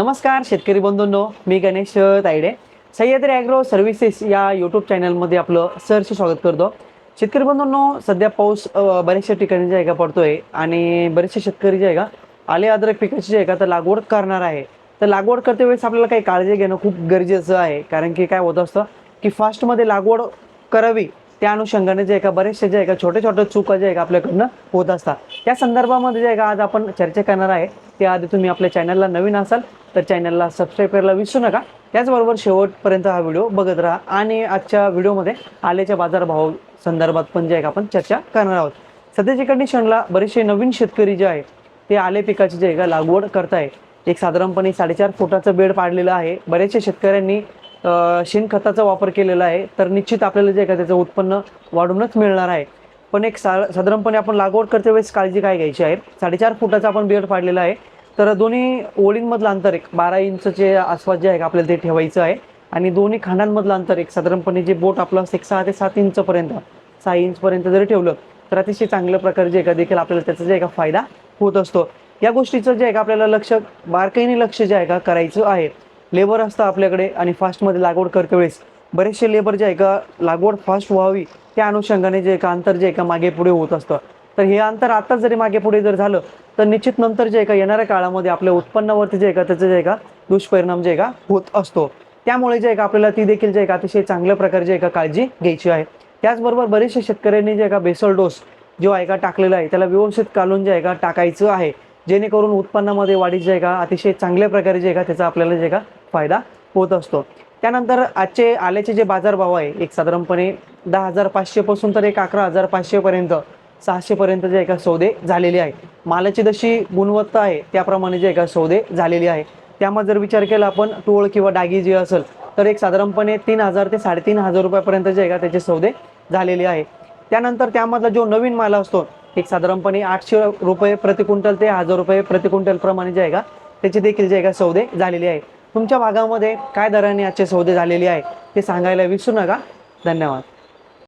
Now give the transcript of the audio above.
नमस्कार शेतकरी बंधूंनो, मी Ganesh Tayde Sahyadri agro services या यूट्यूब चॅनलमध्ये आपलं सहर्ष स्वागत करतो। शेतकरी बंधूंनो, सध्या पाऊस बऱ्याचशा ठिकाणी जे आहे का पडतोय आणि बरेचसे शेतकरी जे आहे का आले अद्रक पिकाची जे आहे का तर लागवड करणार आहे। तर लागवड करते वेळेस आपल्याला काही काळजी घेणं खूप गरजेचं आहे, कारण की काय होत असतं की फास्टमध्ये लागवड करावी त्या अनुषंगाने जे आहे का बरेचसे जे आहे का छोटे छोटे चुका जे आहे का आपल्याकडनं होत असतात। त्या संदर्भामध्ये जे आहे का आज आपण चर्चा करणार आहे। त्याआधी तुम्ही आपल्या चॅनलला नवीन असाल तर चॅनलला सबस्क्राईब करायला विसरू नका। त्याचबरोबर शेवटपर्यंत हा व्हिडिओ बघत राहा आणि आजच्या व्हिडिओमध्ये आल्याच्या बाजारभाव संदर्भात पण जे आहे का आपण चर्चा करणार आहोत। सध्याच्या कंडिशनला बरेचसे नवीन शेतकरी जे आहे ते आले पिकाची जे आहे का लागवड करताय। एक साधारणपणे 4.5 फुटाचं बेड पाडलेलं आहे। बरेचसे शेतकऱ्यांनी शेणखताचा वापर केलेला आहे, तर निश्चित आपल्याला जे आहे का त्याचं उत्पन्न वाढूनच मिळणार आहे। पण एक साधारणपणे आपण लागवड करते वेळेस काळजी काय घ्यायची आहे। 4.5 फुटाचा आपण बेड पाडलेला आहे, तर दोन्ही ओळींमधलं अंतर एक 12 इंचचे आसपास जे आहे आपल्याला ते ठेवायचं आहे आणि दोन्ही खांडांमधलं अंतर एक साधारणपणे जे बोट आपलं 6 ते 7 इंचपर्यंत 6 इंचपर्यंत जरी ठेवलं तर अतिशय चांगल्या प्रकारे जे आहे का देखील आपल्याला त्याचा जे आहे का फायदा होत असतो। या गोष्टीचं जे आहे का आपल्याला लक्ष बारकाईने लक्ष जे आहे का करायचं आहे। लेबर असतं आपल्याकडे आणि फास्टमध्ये लागवड करते वेळेस बरेचसे लेबर जे आहे का लागवड फास्ट व्हावी त्या अनुषंगाने जे आहे का अंतर जे आहे का मागे पुढे होत असतं। तर हे अंतर आता जरी मागे पुढे जर झालं तर निश्चित नंतर जे आहे का येणाऱ्या काळामध्ये आपल्या उत्पन्नावरती जे आहे का त्याचं जे आहे का दुष्परिणाम जे आहे का होत असतो। त्यामुळे जे आहे का आपल्याला ती देखील जे आहे का अतिशय चांगल्या प्रकारे जे आहे का काळजी घ्यायची आहे। त्याचबरोबर बरेचसे शेतकऱ्यांनी जे आहे का बेसल डोस जो आहे का टाकलेला आहे त्याला व्यवस्थित काढून जे आहे का टाकायचं आहे, जेणेकरून उत्पन्नामध्ये वाढीच जे आहे का अतिशय चांगल्या प्रकारे जे आहे का त्याचा आपल्याला जे आहे का फायदा होत असतो। त्यानंतर आजचे आल्याचे जे बाजारभाव आहे एक साधारणपणे 10,500 पासून तर एक 11,500 पर्यंत 600 पर्यंत जे आहे का सौदे झालेले आहे। मालाची जशी गुणवत्ता आहे त्याप्रमाणे जे आहे का सौदे झालेली आहे। त्यामध्ये जर विचार केला आपण टोळ किंवा डागी जे असेल तर एक साधारणपणे 3,000 ते 3,500 रुपयापर्यंत जे आहे का त्याचे सौदे झालेले आहे। त्यानंतर त्यामधला जो नवीन माल असतो एक साधारणपणे 800 रुपये प्रति क्विंटल ते 1,000 रुपये प्रति क्विंटल प्रमाणे जे आहे का त्याचे देखील जे आहे का सौदे झालेले आहे। तुमच्या भागामध्ये काय दराने आजचे सौदे झालेले आहे ते सांगायला विसरू नका। धन्यवाद।